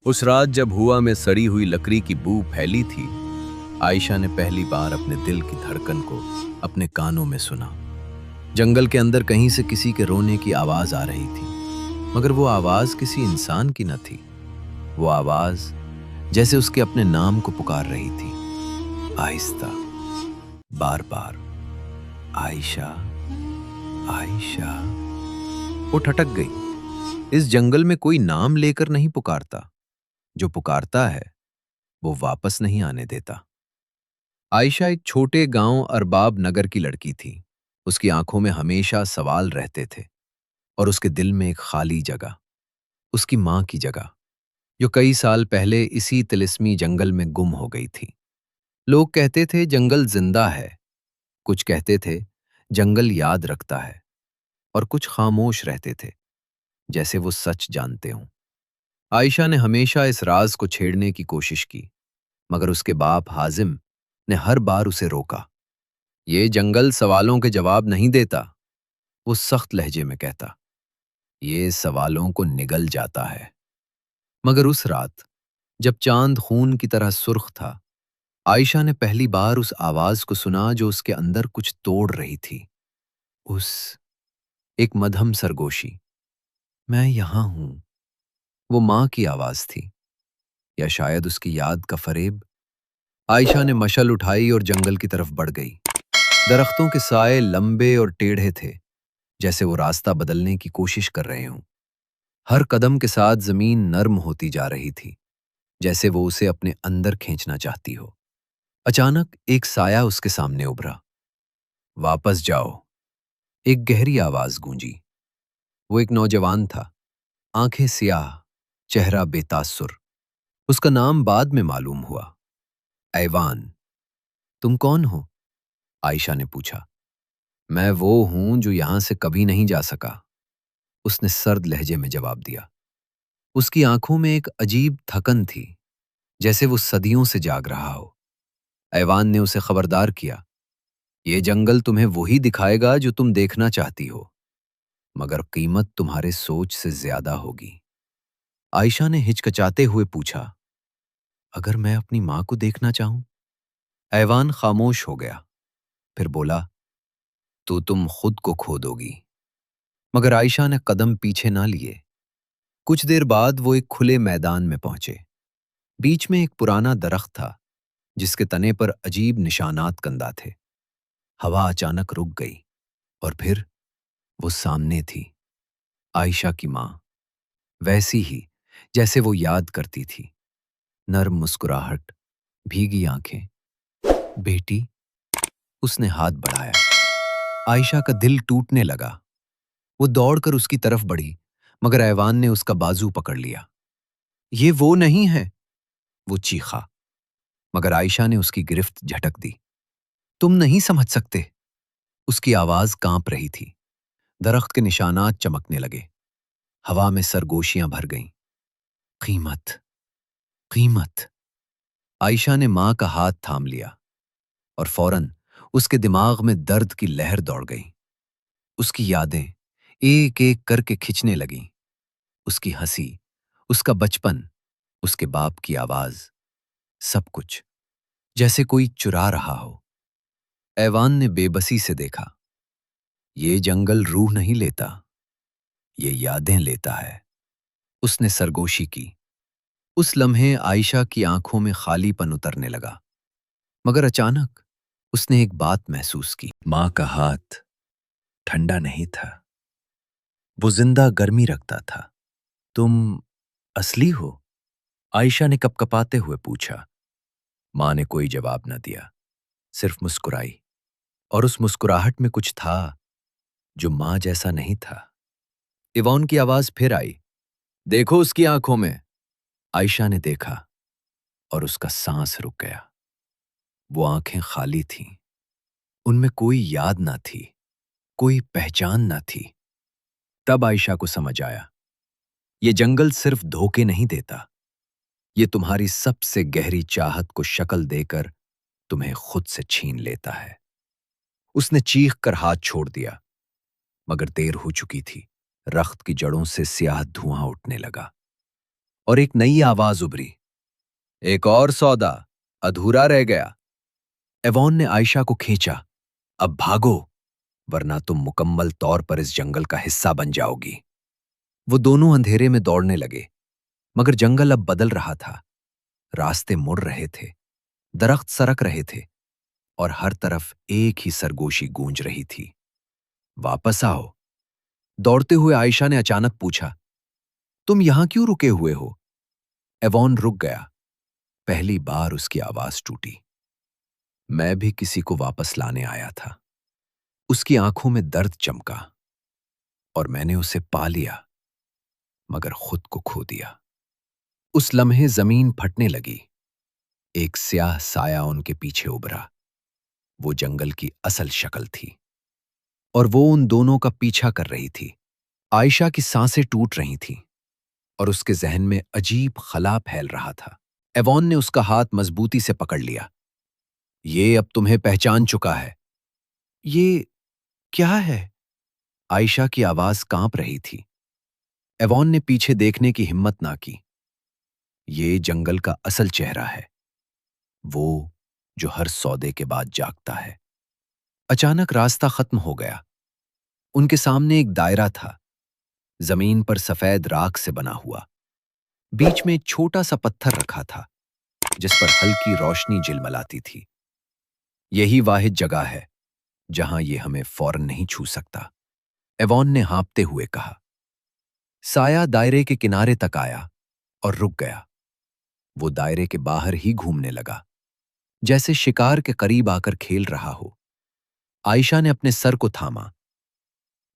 उस रात जब हुआ में सड़ी हुई लकड़ी की बू फैली थी, आयशा ने पहली बार अपने दिल की धड़कन को अपने कानों में सुना। जंगल के अंदर कहीं से किसी के रोने की आवाज आ रही थी, मगर वो आवाज किसी इंसान की न थी। वो आवाज जैसे उसके अपने नाम को पुकार रही थी, आहिस्ता, बार बार, आयशा, आयशा। वो ठटक गई। इस जंगल में कोई नाम लेकर नहीं पुकारता, जो पुकारता है वो वापस नहीं आने देता। आयशा एक छोटे गांव अरबाब नगर की लड़की थी। उसकी आंखों में हमेशा सवाल रहते थे और उसके दिल में एक खाली जगह, उसकी मां की जगह, जो कई साल पहले इसी तिलिस्मी जंगल में गुम हो गई थी। लोग कहते थे जंगल जिंदा है, कुछ कहते थे जंगल याद रखता है, और कुछ खामोश रहते थे, जैसे वो सच जानते हों। आयशा ने हमेशा इस राज को छेड़ने की कोशिश की, मगर उसके बाप हाजिम ने हर बार उसे रोका। ये जंगल सवालों के जवाब नहीं देता, वो सख्त लहजे में कहता। ये सवालों को निगल जाता है। मगर उस रात, जब चांद खून की तरह सुर्ख था, आयशा ने पहली बार उस आवाज को सुना जो उसके अंदर कुछ तोड़ रही थी। उस एक मध्यम सरगोशी, मैं यहां हूं। वो मां की आवाज थी, या शायद उसकी याद का फरेब। आयशा ने मशल उठाई और जंगल की तरफ बढ़ गई। दरख्तों के साए लंबे और टेढ़े थे, जैसे वो रास्ता बदलने की कोशिश कर रहे हों। हर कदम के साथ जमीन नर्म होती जा रही थी, जैसे वो उसे अपने अंदर खींचना चाहती हो। अचानक एक साया उसके सामने उभरा। वापस जाओ, एक गहरी आवाज गूंजी। वो एक नौजवान था, आंखें सियाह, चेहरा बेतासुर। उसका नाम बाद में मालूम हुआ, ऐवान। तुम कौन हो? आयशा ने पूछा। मैं वो हूं जो यहां से कभी नहीं जा सका, उसने सर्द लहजे में जवाब दिया। उसकी आंखों में एक अजीब थकन थी, जैसे वो सदियों से जाग रहा हो। ऐवान ने उसे खबरदार किया, ये जंगल तुम्हें वही दिखाएगा जो तुम देखना चाहती हो, मगर कीमत तुम्हारे सोच से ज्यादा होगी। आयशा ने हिचकचाते हुए पूछा, अगर मैं अपनी मां को देखना चाहूं? ऐवान खामोश हो गया, फिर बोला, तो तुम खुद को खो दोगी। मगर आयशा ने कदम पीछे ना लिए। कुछ देर बाद वो एक खुले मैदान में पहुंचे। बीच में एक पुराना दरख्त था, जिसके तने पर अजीब निशानात कंदा थे। हवा अचानक रुक गई, और फिर वो सामने थी, आयशा की मां, वैसी ही जैसे वो याद करती थी। नर्म मुस्कुराहट, भीगी आंखें। बेटी, उसने हाथ बढ़ाया। आयशा का दिल टूटने लगा। वो दौड़कर उसकी तरफ बढ़ी, मगर ऐवान ने उसका बाजू पकड़ लिया। ये वो नहीं है, वो चीखा, मगर आयशा ने उसकी गिरफ्त झटक दी। तुम नहीं समझ सकते। उसकी आवाज कांप रही थी। दरख्त के निशानात चमकने लगे। हवा में सरगोशियां भर गईं। कीमत, कीमत। आयशा ने मां का हाथ थाम लिया, और फौरन उसके दिमाग में दर्द की लहर दौड़ गई। उसकी यादें एक एक करके खिंचने लगीं। उसकी हंसी, उसका बचपन, उसके बाप की आवाज, सब कुछ जैसे कोई चुरा रहा हो। ऐवान ने बेबसी से देखा। ये जंगल रूह नहीं लेता, ये यादें लेता है। उसने सरगोशी की। उस लम्हे आयशा की आंखों में खालीपन उतरने लगा, मगर अचानक उसने एक बात महसूस की। मां का हाथ ठंडा नहीं था, वो जिंदा गर्मी रखता था। तुम असली हो? आयशा ने कपकपाते हुए पूछा। मां ने कोई जवाब न दिया, सिर्फ मुस्कुराई, और उस मुस्कुराहट में कुछ था जो मां जैसा नहीं था। इवॉन की आवाज फिर आई, देखो उसकी आंखों में। आयशा ने देखा, और उसका सांस रुक गया। वो आंखें खाली थीं, उनमें कोई याद ना थी, कोई पहचान ना थी। तब आयशा को समझ आया, ये जंगल सिर्फ धोखे नहीं देता, ये तुम्हारी सबसे गहरी चाहत को शक्ल देकर तुम्हें खुद से छीन लेता है। उसने चीख कर हाथ छोड़ दिया, मगर देर हो चुकी थी। रख्त की जड़ों से स्याह धुआं उठने लगा, और एक नई आवाज उभरी, एक और सौदा अधूरा रह गया। एवॉन ने आयशा को खींचा, अब भागो, वरना तुम मुकम्मल तौर पर इस जंगल का हिस्सा बन जाओगी। वो दोनों अंधेरे में दौड़ने लगे, मगर जंगल अब बदल रहा था। रास्ते मुड़ रहे थे, दरख्त सरक रहे थे, और हर तरफ एक ही सरगोशी गूंज रही थी, वापस आओ। दौड़ते हुए आयशा ने अचानक पूछा, तुम यहां क्यों रुके हुए हो? एवॉन रुक गया। पहली बार उसकी आवाज टूटी। मैं भी किसी को वापस लाने आया था। उसकी आंखों में दर्द चमका, और मैंने उसे पा लिया, मगर खुद को खो दिया। उस लम्हे जमीन फटने लगी। एक स्याह साया उनके पीछे उभरा। वो जंगल की असल शक्ल थी, और वो उन दोनों का पीछा कर रही थी। आयशा की सांसें टूट रही थीं, और उसके जहन में अजीब खला फैल रहा था। एवॉन ने उसका हाथ मजबूती से पकड़ लिया। ये अब तुम्हें पहचान चुका है। ये क्या है? आयशा की आवाज कांप रही थी। एवॉन ने पीछे देखने की हिम्मत ना की। ये जंगल का असल चेहरा है, वो जो हर सौदे के बाद जागता है। अचानक रास्ता खत्म हो गया। उनके सामने एक दायरा था, जमीन पर सफेद राख से बना हुआ। बीच में एक छोटा सा पत्थर रखा था, जिस पर हल्की रोशनी झिलमिलाती थी। यही वाहिद जगह है जहां ये हमें फौरन नहीं छू सकता, एवॉन ने हाँफते हुए कहा। साया दायरे के किनारे तक आया और रुक गया। वो दायरे के बाहर ही घूमने लगा, जैसे शिकार के करीब आकर खेल रहा हो। आयशा ने अपने सर को थामा।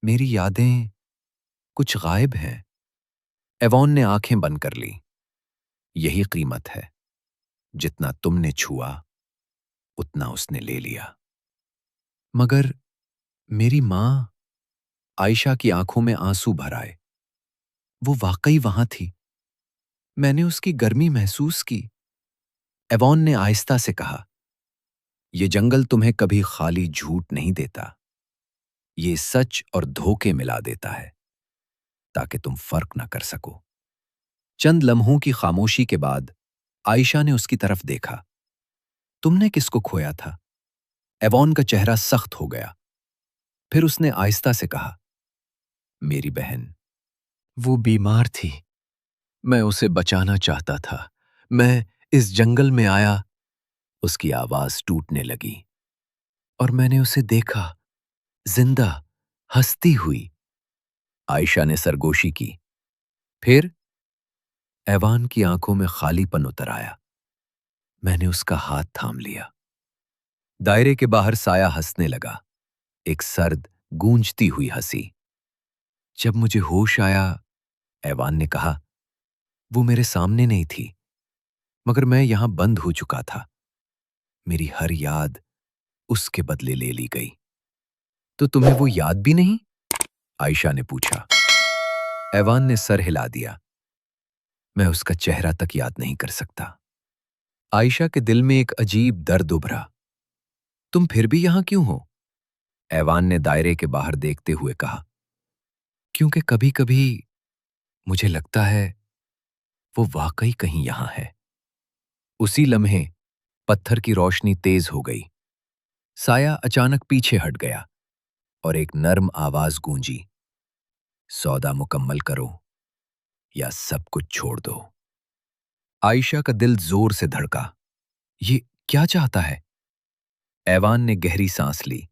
मेरी यादें कुछ गायब हैं। एवॉन ने आंखें बंद कर ली। यही कीमत है, जितना तुमने छुआ उतना उसने ले लिया। मगर मेरी मां, आयशा की आंखों में आंसू भर आए। वो वाकई वहां थी। मैंने उसकी गर्मी महसूस की। एवॉन ने आहिस्ता से कहा, यह जंगल तुम्हें कभी खाली झूठ नहीं देता। ये सच और धोखे मिला देता है, ताकि तुम फर्क ना कर सको। चंद लम्हों की खामोशी के बाद आयशा ने उसकी तरफ देखा। तुमने किसको खोया था? एवॉन का चेहरा सख्त हो गया। फिर उसने आहिस्ता से कहा, मेरी बहन। वो बीमार थी। मैं उसे बचाना चाहता था। मैं इस जंगल में आया। उसकी आवाज टूटने लगी, और मैंने उसे देखा, जिंदा, हंसती हुई। आयशा ने सरगोशी की। फिर एवान की आंखों में खालीपन उतर आया। मैंने उसका हाथ थाम लिया। दायरे के बाहर साया हंसने लगा, एक सर्द, गूंजती हुई हंसी। जब मुझे होश आया, एवान ने कहा, वो मेरे सामने नहीं थी, मगर मैं यहां बंद हो चुका था। मेरी हर याद उसके बदले ले ली गई। तो तुम्हें वो याद भी नहीं? आयशा ने पूछा। एवान ने सर हिला दिया। मैं उसका चेहरा तक याद नहीं कर सकता। आयशा के दिल में एक अजीब दर्द उभरा। तुम फिर भी यहां क्यों हो? एवान ने दायरे के बाहर देखते हुए कहा, क्योंकि कभी कभी मुझे लगता है वो वाकई कहीं यहां है। उसी लम्हे पत्थर की रोशनी तेज हो गई। साया अचानक पीछे हट गया, और एक नर्म आवाज गूंजी, सौदा मुकम्मल करो या सब कुछ छोड़ दो। आयशा का दिल जोर से धड़का। ये क्या चाहता है? एवान ने गहरी सांस ली।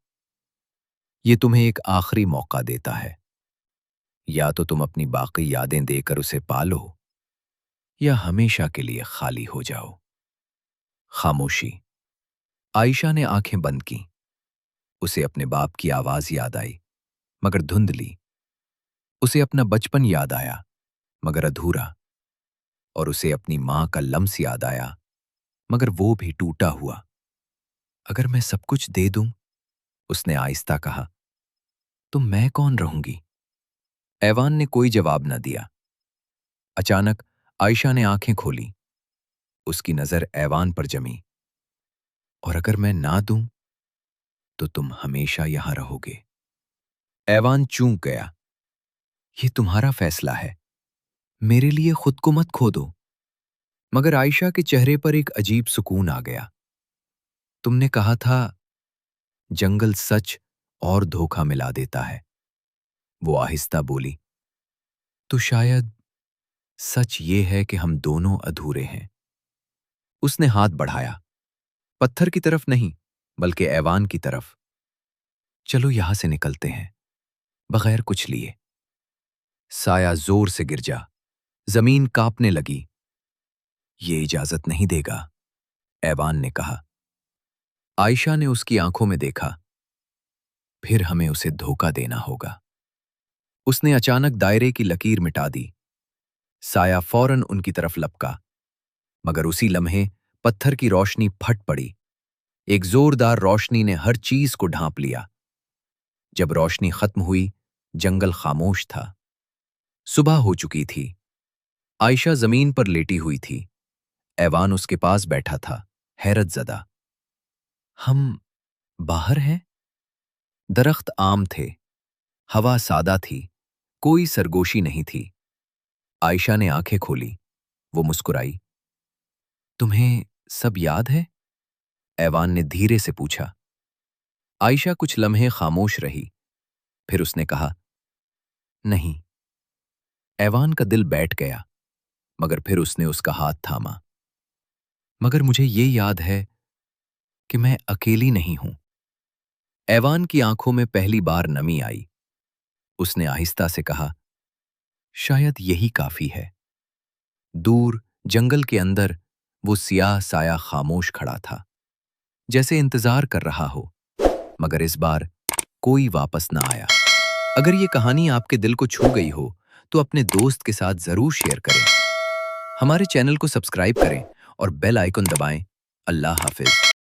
ये तुम्हें एक आखिरी मौका देता है। या तो तुम अपनी बाकी यादें देकर उसे पालो, या हमेशा के लिए खाली हो जाओ। खामोशी। आयशा ने आंखें बंद की। उसे अपने बाप की आवाज याद आई, मगर धुंधली। उसे अपना बचपन याद आया, मगर अधूरा। और उसे अपनी मां का लम्स याद आया, मगर वो भी टूटा हुआ। अगर मैं सब कुछ दे दूं, उसने आहिस्ता कहा, तो मैं कौन रहूंगी? एवान ने कोई जवाब न दिया। अचानक आयशा ने आंखें खोली। उसकी नजर एवान पर जमी। और अगर मैं ना दूं, तो तुम हमेशा यहां रहोगे। एवान चूक गया। ये तुम्हारा फैसला है। मेरे लिए खुद को मत खो दो। मगर आयशा के चेहरे पर एक अजीब सुकून आ गया। तुमने कहा था जंगल सच और धोखा मिला देता है, वो आहिस्ता बोली। तो शायद सच ये है कि हम दोनों अधूरे हैं। उसने हाथ बढ़ाया, पत्थर की तरफ नहीं बल्कि ऐवान की तरफ। चलो यहां से निकलते हैं, बगैर कुछ लिए। साया जोर से गिर जा, जमीन कांपने लगी। ये इजाजत नहीं देगा, ऐवान ने कहा। आयशा ने उसकी आंखों में देखा। फिर हमें उसे धोखा देना होगा। उसने अचानक दायरे की लकीर मिटा दी। साया फौरन उनकी तरफ लपका, मगर उसी लम्हे पत्थर की रोशनी फट पड़ी। एक जोरदार रोशनी ने हर चीज को ढांप लिया। जब रोशनी खत्म हुई, जंगल खामोश था। सुबह हो चुकी थी। आयशा जमीन पर लेटी हुई थी। ऐवान उसके पास बैठा था, हैरत ज़दा। हम बाहर हैं? दरख्त आम थे, हवा सादा थी, कोई सरगोशी नहीं थी। आयशा ने आंखें खोली, वो मुस्कुराई। तुम्हें सब याद है? ऐवान ने धीरे से पूछा। आयशा कुछ लम्हे खामोश रही, फिर उसने कहा, नहीं। ऐवान का दिल बैठ गया, मगर फिर उसने उसका हाथ थामा। मगर मुझे ये याद है कि मैं अकेली नहीं हूं। ऐवान की आंखों में पहली बार नमी आई। उसने आहिस्ता से कहा, शायद यही काफी है। दूर जंगल के अंदर वो सियाह साया खामोश खड़ा था, जैसे इंतजार कर रहा हो, मगर इस बार कोई वापस ना आया। अगर ये कहानी आपके दिल को छू गई हो तो अपने दोस्त के साथ जरूर शेयर करें। हमारे चैनल को सब्सक्राइब करें और बेल आइकन दबाएं। अल्लाह हाफिज।